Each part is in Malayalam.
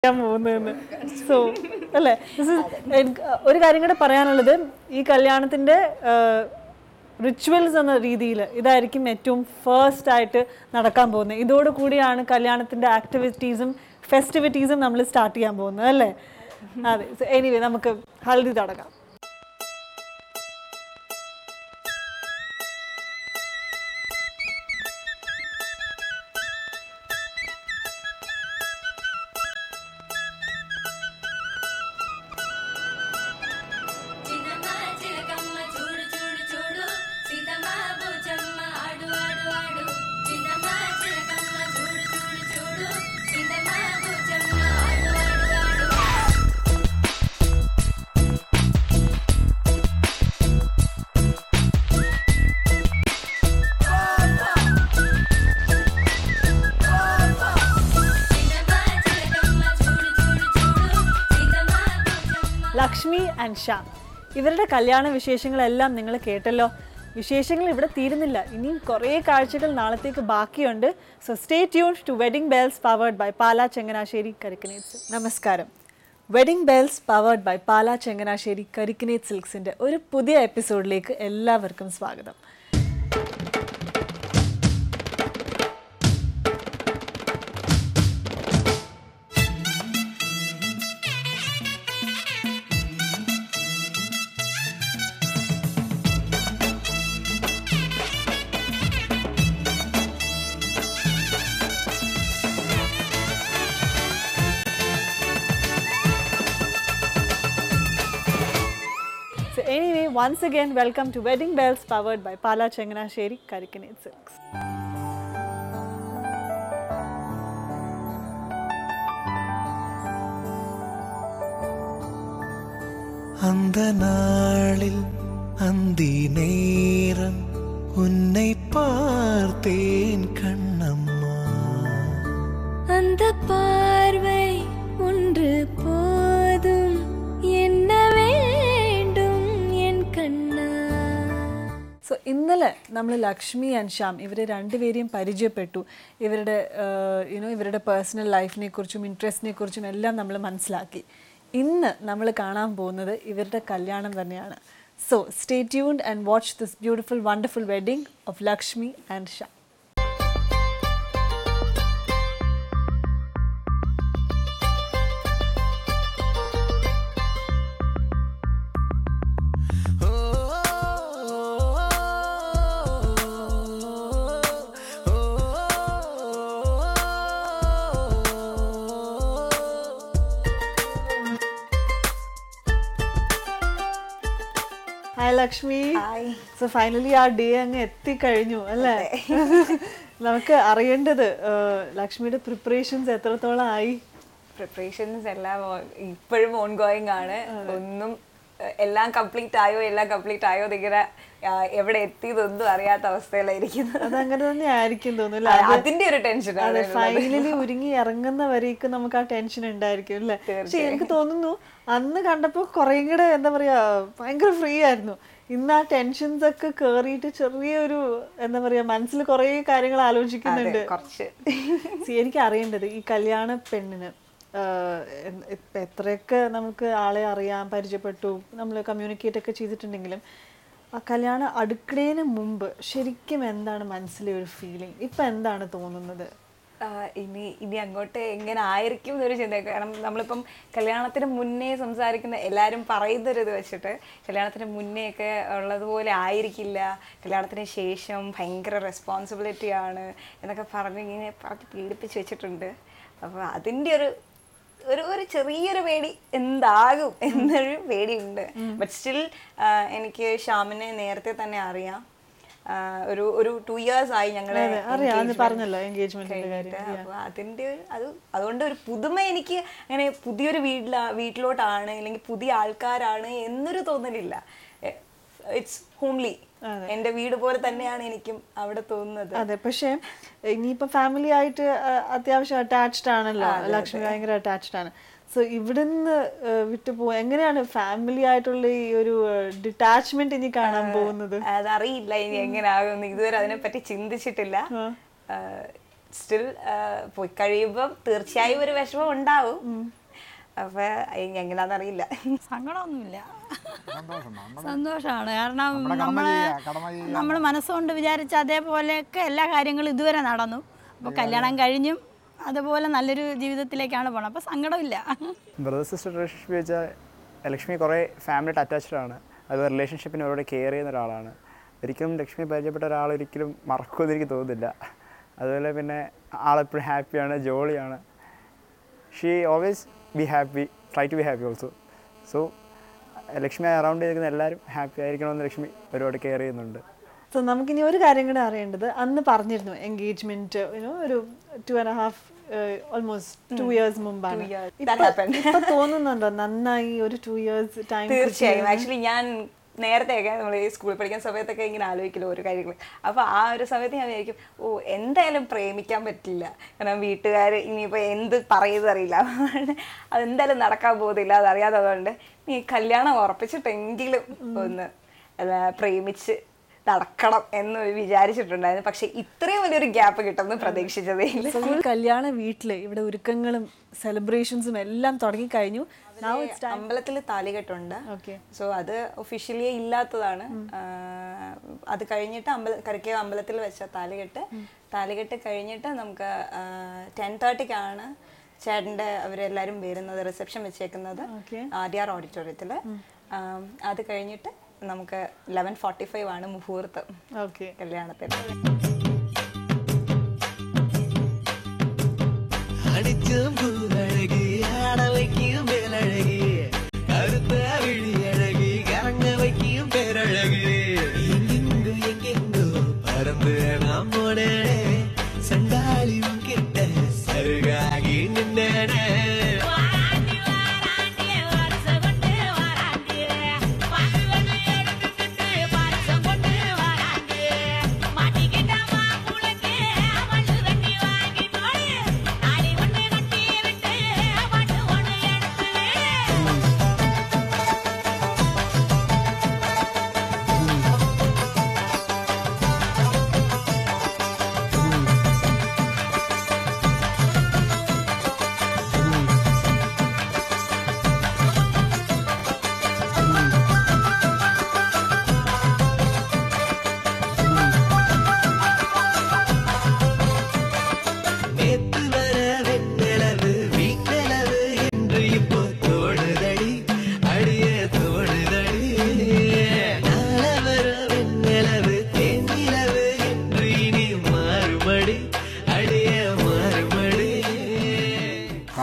കാണിക്കാൻ പോകുന്നതെന്ന്. സോ അല്ലേ, ഒരു കാര്യം കൂടെ പറയാനുള്ളത്, ഈ കല്യാണത്തിൻ്റെ റിച്വൽസ് എന്ന രീതിയിൽ ഇതായിരിക്കും ഏറ്റവും ഫസ്റ്റ് ആയിട്ട് നടക്കാൻ പോകുന്നത്. ഇതോടുകൂടിയാണ് കല്യാണത്തിൻ്റെ ആക്ടിവിറ്റീസും ഫെസ്റ്റിവിറ്റീസും നമ്മൾ സ്റ്റാർട്ട് ചെയ്യാൻ പോകുന്നത് അല്ലേ? അതെ. എനിവേ നമുക്ക് ഹൽദി തുടങ്ങാം. ലക്ഷ്മി ആൻഡ് ശ്യാം, ഇവരുടെ കല്യാണ വിശേഷങ്ങളെല്ലാം നിങ്ങൾ കേട്ടല്ലോ. വിശേഷങ്ങൾ ഇവിടെ തീരുന്നില്ല, ഇനിയും കുറേ കാഴ്ചകൾ നാളത്തേക്ക് ബാക്കിയുണ്ട്. So stay tuned to wedding bells powered by Pala Changanassery Karikkinet silks. നമസ്കാരം. Wedding bells powered by Pala Changanassery Karikkinet സിൽക്സിൻ്റെ ഒരു പുതിയ എപ്പിസോഡിലേക്ക് എല്ലാവർക്കും സ്വാഗതം. Anyway, once again, welcome to Wedding Bells powered by Pala Changanasheri Karikkanate Silks. அந்த நாளில் அந்தி நேரம் உன்னை பார்த்தேன் கண்ணம்மா, அந்த பார்வை ஒன்று போதும் என்ன സോ ഇന്നലെ നമ്മൾ ലക്ഷ്മി ആൻഡ് ശ്യാം ഇവരെ രണ്ടുപേരെയും പരിചയപ്പെട്ടു. ഇവരുടെ പേഴ്സണൽ ലൈഫിനെ കുറിച്ചും ഇൻട്രസ്റ്റിനെ കുറിച്ചും എല്ലാം നമ്മൾ മനസ്സിലാക്കി. ഇന്ന് നമ്മൾ കാണാൻ പോകുന്നത് ഇവരുടെ കല്യാണം തന്നെയാണ്. So stay tuned and watch this beautiful wonderful wedding of Lakshmi and Shyam. Hi Lakshmi. So finally ആ ഡേ അങ്ങ് എത്തിക്കഴിഞ്ഞു അല്ലേ? നമുക്ക് അറിയേണ്ടത് ലക്ഷ്മിയുടെ പ്രിപ്പറേഷൻസ് എത്രത്തോളം ആയി? പ്രിപ്പറേഷൻസ് എല്ലാം ഇപ്പോഴും ഓൺ ഗോയിങ് ആണ്. ഒന്നും എല്ലാം കംപ്ലീറ്റ് ആയോ ഇങ്ങനെ എവിടെ എത്തിയതൊന്നും അറിയാത്ത അവസ്ഥയിലായിരിക്കുന്നു. അതങ്ങനെ തന്നെ ആയിരിക്കും തോന്നുന്നു. അതിന്റെ ഒരു ടെൻഷൻ. അതെ, ഫൈനലി ഒരുങ്ങി ഇറങ്ങുന്നവരേക്കും നമുക്ക് ആ ടെൻഷൻ ഉണ്ടായിരിക്കും അല്ലേ? പക്ഷെ എനിക്ക് തോന്നുന്നു അന്ന് കണ്ടപ്പോ കുറേ കൂടെ എന്താ പറയാ ഭയങ്കര ഫ്രീ ആയിരുന്നു. ഇന്ന് ആ ടെൻഷൻസ് ഒക്കെ കേറിയിട്ട് ചെറിയൊരു എന്താ പറയാ മനസ്സിൽ കുറേ കാര്യങ്ങൾ ആലോചിക്കുന്നുണ്ട്. എനിക്ക് അറിയേണ്ടത് ഈ കല്യാണ പെണ്ണിന് എത്രയൊക്കെ നമുക്ക് ആളെ അറിയാം, പരിചയപ്പെട്ടു, നമ്മൾ കമ്മ്യൂണിക്കേറ്റ് ഒക്കെ ചെയ്തിട്ടുണ്ടെങ്കിലും ആ കല്യാണം അടുക്കളേന് മുമ്പ് ശരിക്കും എന്താണ് മനസ്സിലെ ഒരു ഫീലിംഗ്? ഇപ്പം എന്താണ് തോന്നുന്നത്? ഇനി അങ്ങോട്ട് എങ്ങനെ ആയിരിക്കും എന്നൊരു ചിന്ത. കാരണം നമ്മളിപ്പം കല്യാണത്തിന് മുന്നേ സംസാരിക്കുന്ന എല്ലാവരും പറയുന്നൊരു ഇത് വെച്ചിട്ട് കല്യാണത്തിന് മുന്നേ ഒക്കെ ഉള്ളതുപോലെ ആയിരിക്കില്ല, കല്യാണത്തിന് ശേഷം ഭയങ്കര റെസ്പോൺസിബിലിറ്റിയാണ് എന്നൊക്കെ ഇങ്ങനെ പറഞ്ഞ് പീഡിപ്പിച്ച് വെച്ചിട്ടുണ്ട്. അപ്പോൾ അതിൻ്റെ ഒരു ചെറിയൊരു പേടി എന്താകും എന്നൊരു പേടിയുണ്ട്. ബട്ട് സ്റ്റിൽ എനിക്ക് ശ്യാമിനെ നേരത്തെ തന്നെ അറിയാം. ഒരു 2 years ആയി ഞങ്ങളെ അപ്പൊ അതിന്റെ അതുകൊണ്ട് ഒരു പുതുമ എനിക്ക് അങ്ങനെ പുതിയൊരു വീട്ടിലോട്ടാണ് അല്ലെങ്കിൽ പുതിയ ആൾക്കാരാണ് എന്നൊരു തോന്നലില്ല. ഇറ്റ്സ് ഹോംലി, എന്റെ വീട് പോലെ തന്നെയാണ് എനിക്കും അവിടെ തോന്നുന്നത്. അതെ, പക്ഷെ ഇനിയിപ്പോ ഫാമിലി ആയിട്ട് അത്യാവശ്യം അറ്റാച്ച്ഡ് ആണല്ലോ ലക്ഷ്മി, ഭയങ്കര അറ്റാച്ച്ഡ് ആണ്. സോ ഇവിടുന്ന് വിട്ടു പോവാ എങ്ങനെയാണ് ഫാമിലി ആയിട്ടുള്ള ഈ ഒരു ഡിറ്റാച്ച്മെന്റ് ഇനി കാണാൻ പോകുന്നത്? അതറിയില്ല ഇനി എങ്ങനെയാകും, ഇതുവരെ അതിനെപ്പറ്റി ചിന്തിച്ചിട്ടില്ല. സ്റ്റിൽ പോയി കഴിയുമ്പോൾ തീർച്ചയായും ഒരു വിഷമം ഉണ്ടാവും. അപ്പൊ എങ്ങനെയാണെന്നറിയില്ല. സങ്കടമൊന്നുമില്ല, സന്തോഷമാണ്. കാരണം നമ്മൾ മനസ്സുകൊണ്ട് വിചാരിച്ച അതേപോലെയൊക്കെ എല്ലാ കാര്യങ്ങളും ഇതുവരെ നടന്നു. അപ്പോൾ കല്യാണം കഴിഞ്ഞും അതുപോലെ നല്ലൊരു ജീവിതത്തിലേക്കാണ് പോകണം. അപ്പോൾ സങ്കടമില്ല. ബ്രദർ സിസ്റ്റർ റിലേഷൻഷിപ്പ് വെച്ചാൽ ലക്ഷ്മി കുറേ ഫാമിലിയായിട്ട് അറ്റാച്ച്ഡ് ആണ്. അതുപോലെ റിലേഷൻഷിപ്പിനെ ഒരുപാട് കെയർ ചെയ്യുന്ന ഒരാളാണ്. ഒരിക്കലും ലക്ഷ്മി പരിചയപ്പെട്ട ഒരാളൊരിക്കലും മറക്കുമെന്ന് എനിക്ക് തോന്നുന്നില്ല. അതുപോലെ പിന്നെ ആളെപ്പോഴും ഹാപ്പിയാണ്, ജോളിയാണ്. She always be happy, try to be happy also. So Lakshmi around ചെയ്തിരിക്കുന്ന എല്ലാവരും ഹാപ്പി ആയിരിക്കണമെന്ന് ലക്ഷ്മി ഒരുപാട് കെയർ ചെയ്യുന്നുണ്ട്. സോ നമുക്കിനി ഒരു കാര്യം കൂടെ അറിയേണ്ടത്, അന്ന് പറഞ്ഞിരുന്നു എൻഗേജ്മെന്റ് ഒരു 2.5 ഓൾമോസ്റ്റ് 2 years മുമ്പാണ്. ഇപ്പൊ തോന്നുന്നുണ്ടോ നന്നായി ഒരു 2 years ടൈം? തീർച്ചയായും. ആക്ച്വലി ഞാൻ നേരത്തെയൊക്കെ നമ്മൾ ഈ സ്കൂളിൽ പഠിക്കുന്ന സമയത്തൊക്കെ ഇങ്ങനെ ആലോചിക്കില്ല ഓരോ കാര്യങ്ങൾ. അപ്പോൾ ആ ഒരു സമയത്ത് ഞാൻ വിചാരിക്കും, എന്തായാലും പ്രേമിക്കാൻ പറ്റില്ല, കാരണം വീട്ടുകാർ ഇനിയിപ്പോൾ എന്ത് പറയുന്നത് അറിയില്ല, അതെന്തായാലും നടക്കാൻ പോകുന്നില്ല, അതറിയാത്തതുകൊണ്ട് നീ കല്യാണം ഉറപ്പിച്ചിട്ടെങ്കിലും ഒന്ന് പ്രേമിച്ച് നടക്കണം എന്ന് വിചാരിച്ചിട്ടുണ്ടായിരുന്നു. പക്ഷെ ഇത്രയും വലിയൊരു ഗ്യാപ്പ് കിട്ടുമെന്ന് പ്രതീക്ഷിച്ചതേ ഇല്ല. കല്യാണ വീട്ടില് ഇവിടെ ഒരുക്കങ്ങളും സെലിബ്രേഷൻസും എല്ലാം തുടങ്ങി കഴിഞ്ഞു. അമ്പലത്തിൽ താലികെട്ടുണ്ട്. സോ അത് ഒഫീഷ്യലി ഇല്ലാത്തതാണ്. അത് കഴിഞ്ഞിട്ട് കരക്കേവ് അമ്പലത്തിൽ വെച്ച താലികെട്ട് കഴിഞ്ഞിട്ട് നമുക്ക് 10:30 ചേട്ടൻ്റെ അവരെല്ലാവരും വരുന്നത്, റിസപ്ഷൻ വെച്ചേക്കുന്നത് ആദ്യാർ ഓഡിറ്റോറിയത്തിൽ. അത് കഴിഞ്ഞിട്ട് നമുക്ക് 11:45 മുഹൂർത്തം കല്യാണത്തിന്.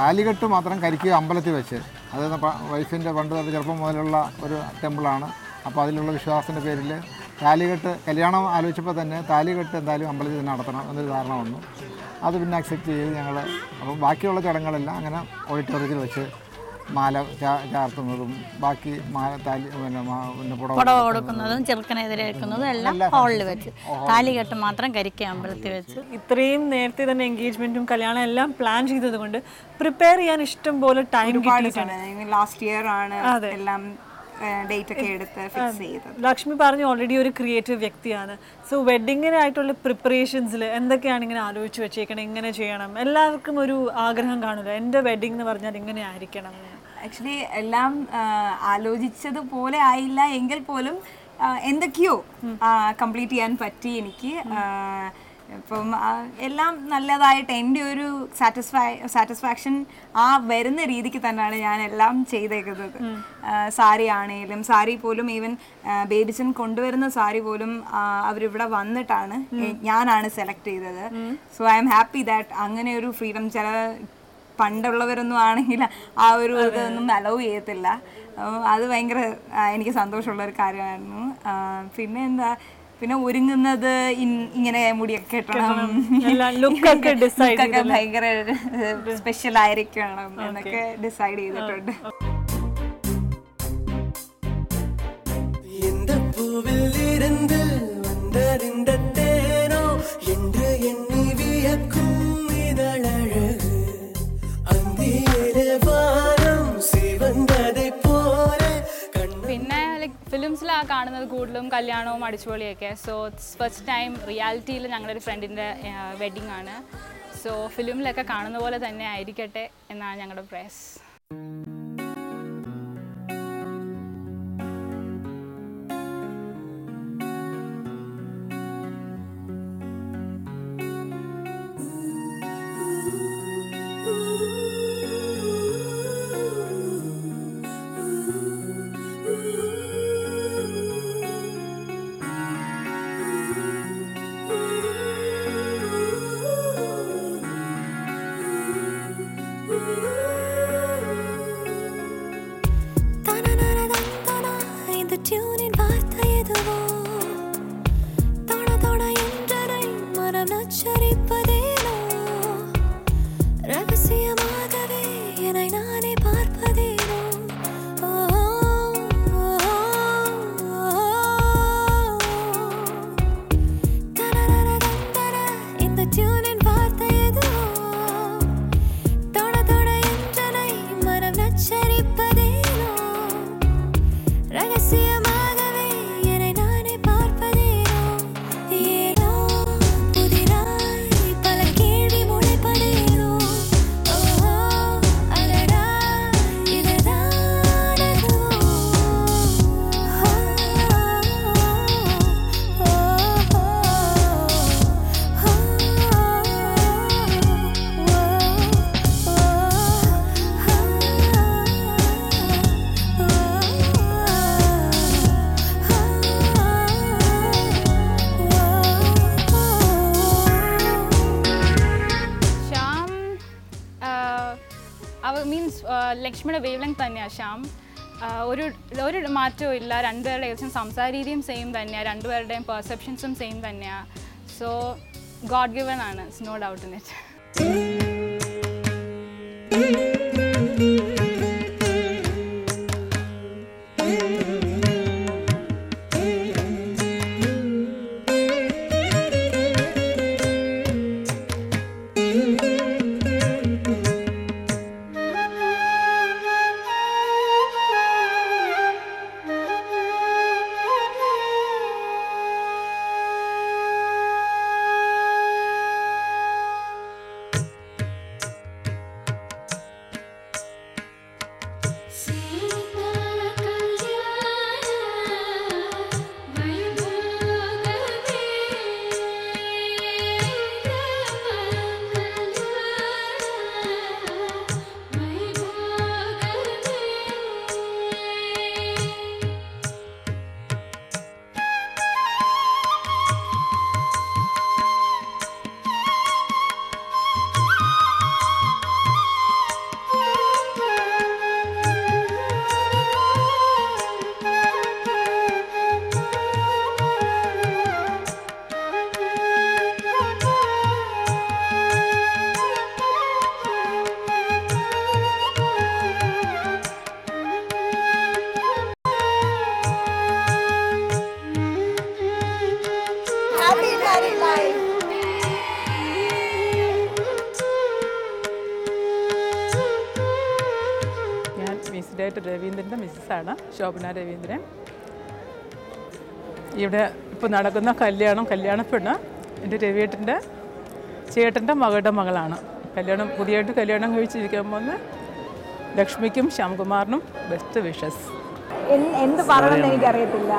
താലികെട്ട് മാത്രം കരിക്കുക അമ്പലത്തിൽ വെച്ച്, അത് വൈഫിൻ്റെ പണ്ട് തൊട്ട് ചെറുപ്പം മുതലുള്ള ഒരു ടെമ്പിളാണ്. അപ്പോൾ അതിലുള്ള വിശ്വാസത്തിൻ്റെ പേരിൽ താലികെട്ട് കല്യാണം ആലോചിച്ചപ്പോൾ തന്നെ താലികെട്ട് എന്തായാലും അമ്പലത്തിൽ തന്നെ നടത്തണം എന്നൊരു ധാരണ വന്നു. അത് പിന്നെ അക്സെപ്റ്റ് ചെയ്ത് ഞങ്ങൾ അപ്പം ബാക്കിയുള്ള ചടങ്ങുകളെല്ലാം അങ്ങനെ ഓഡിറ്റോറിയത്തിൽ വെച്ച് മാല ചാർത്തുന്നതും ബാക്കി പിന്നെ പുടവ കൊടുക്കുന്നതും ചെറുക്കനെതിരേക്കുന്നതും എല്ലാം ഹാളിൽ വെച്ച്, താലികെട്ട് മാത്രം കരിക്കുക അമ്പലത്തിൽ വെച്ച്. ഇത്രയും നേരത്തെ തന്നെ എൻഗേജ്മെന്റും കല്യാണം എല്ലാം പ്ലാൻ ചെയ്തത് കൊണ്ട് പ്രിപ്പയർ ചെയ്യാൻ ഇഷ്ടം പോലെ ടൈം കിട്ടിയിട്ടുണ്ട്. ലാസ്റ്റ് ഇയർ ആണ് എല്ലാം ഡേറ്റ് ഒക്കെ എടുത്ത് ഫിക്സ് ചെയ്തത്. ലക്ഷ്മി പറഞ്ഞു ഓൾറെഡി ഒരു ക്രിയേറ്റീവ് വ്യക്തിയാണ്. സോ വെഡിങ്ങിനായിട്ടുള്ള പ്രിപ്പറേഷൻസിൽ എന്തൊക്കെയാണ് ഇങ്ങനെ ആലോചിച്ച് വെച്ചേക്കണം, ഇങ്ങനെ ചെയ്യണം? എല്ലാവർക്കും ഒരു ആഗ്രഹം കാണുമല്ലോ, എൻ്റെ വെഡിങ് എന്ന് പറഞ്ഞാൽ ഇങ്ങനെ ആയിരിക്കണം. ആക്ച്വലി എല്ലാം ആലോചിച്ചതുപോലെ ആയില്ല എങ്കിൽ പോലും എന്തൊക്കെയോ കംപ്ലീറ്റ് ചെയ്യാൻ പറ്റി എനിക്ക്. ഇപ്പം എല്ലാം നല്ലതായിട്ട് എൻ്റെ ഒരു സാറ്റിസ്ഫാക്ഷൻ വരുന്ന രീതിക്ക് തന്നെയാണ് ഞാൻ എല്ലാം ചെയ്തേക്കുന്നത്. സാരി ആണെങ്കിലും, സാരി പോലും ഈവൻ ബേബിച്ചൻ കൊണ്ടുവരുന്ന സാരി പോലും അവരിവിടെ വന്നിട്ടാണ് ഞാനാണ് സെലക്ട് ചെയ്തത്. So I am happy that അങ്ങനെ ഒരു ഫ്രീഡം ചില പണ്ടുള്ളവരൊന്നും ആണെങ്കിൽ ആ ഒരു ഇതൊന്നും അലൗ ചെയ്യത്തില്ല. അത് ഭയങ്കര എനിക്ക് സന്തോഷമുള്ളൊരു കാര്യമായിരുന്നു. പിന്നെ എന്താ, പിന്നെ ഒരുങ്ങുന്നത് ഇങ്ങനെ മുടിയൊക്കെ ഇട്ടണം, ലുക്കൊക്കെ ഭയങ്കര സ്പെഷ്യൽ ആയിരിക്കണം എന്നൊക്കെ ഡിസൈഡ് ചെയ്തിട്ടുണ്ട്. പിന്നെ ഫിലിംസിൽ ആ കാണുന്നത് കൂടുതലും കല്യാണവും അടിച്ചുപൊളിയൊക്കെ. സോ ഫസ്റ്റ് ടൈം റിയാലിറ്റിയിൽ ഞങ്ങളുടെ ഒരു ഫ്രണ്ടിൻ്റെ വെഡിങ് ആണ്. സോ ഫിലിമിലൊക്കെ കാണുന്ന പോലെ തന്നെ ആയിരിക്കട്ടെ എന്നാണ് ഞങ്ങളുടെ പ്രേസ്. ലക്ഷ്മിയുടെ വേവ് ലെങ്ത് തന്നെയാണ് ശ്യാം. ഒരു മാറ്റവും ഇല്ല. രണ്ടുപേരുടെ ഏകദേശം സംസാര രീതിയും സെയിം തന്നെയാണ്. രണ്ടുപേരുടെയും പെർസെപ്ഷൻസും സെയിം തന്നെയാണ്. സോ ഗോഡ് ഗിവൻ ആണ്. It's no doubt in it. രവീന്ദ്രൻ്റെ മിസ്സാണ് ശോഭന രവീന്ദ്രൻ. ഇവിടെ ഇപ്പോൾ നടക്കുന്ന കല്യാണപ്പെണ്ണ് എൻ്റെ രവിയേട്ടൻ്റെ ചേട്ടൻ്റെ മകളുടെ മകളാണ്. പുതിയതായിട്ട് കല്യാണം കഴിച്ചിരിക്കാൻ പോകുന്ന ലക്ഷ്മിക്കും ശ്യാംകുമാറിനും ബെസ്റ്റ് വിഷസ്. എന്ത് പറയണമെന്ന് എനിക്കറിയത്തില്ല.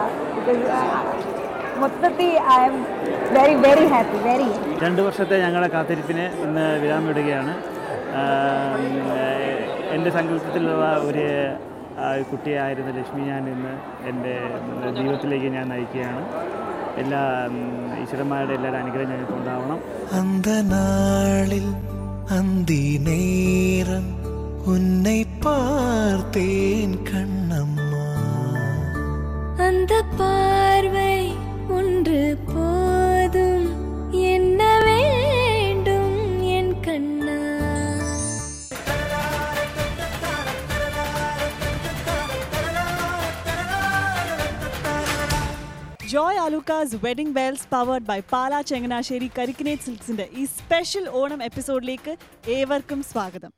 മൊത്തത്തിൽ I am very very happy. 2 വർഷത്തെ ഞങ്ങളുടെ കാത്തിരിപ്പിന് ഇന്ന് വിരാമമിടുകയാണ്. എൻ്റെ സങ്കല്പത്തിലുള്ള ഒരു കുട്ടിയായിരുന്ന ലക്ഷ്മി ഞാൻ ഇന്ന് എൻ്റെ ജീവിതത്തിലേക്ക് ഞാൻ നയിക്കുകയാണ്. എല്ലാ ഈശ്വരന്മാരുടെ എല്ലാവരുടെ അനുഗ്രഹം ഞങ്ങൾക്ക് ഉണ്ടാവണം. അന്തനാളിൽ അന്തിനേരം ഉന്നെ പാർത്തേൻ കണ്ണമ്മാ. அந்த பார்வை ஒன்று போதும் என்ன வேண்டும் என் கண்ணா. Joy Alukkas wedding bells powered by Pala Changanassery Karikkinet സിൽക്സിന്റെ ഈ സ്പെഷ്യൽ ഓണം എപ്പിസോഡിലേക്ക് ഏവർക്കും സ്വാഗതം.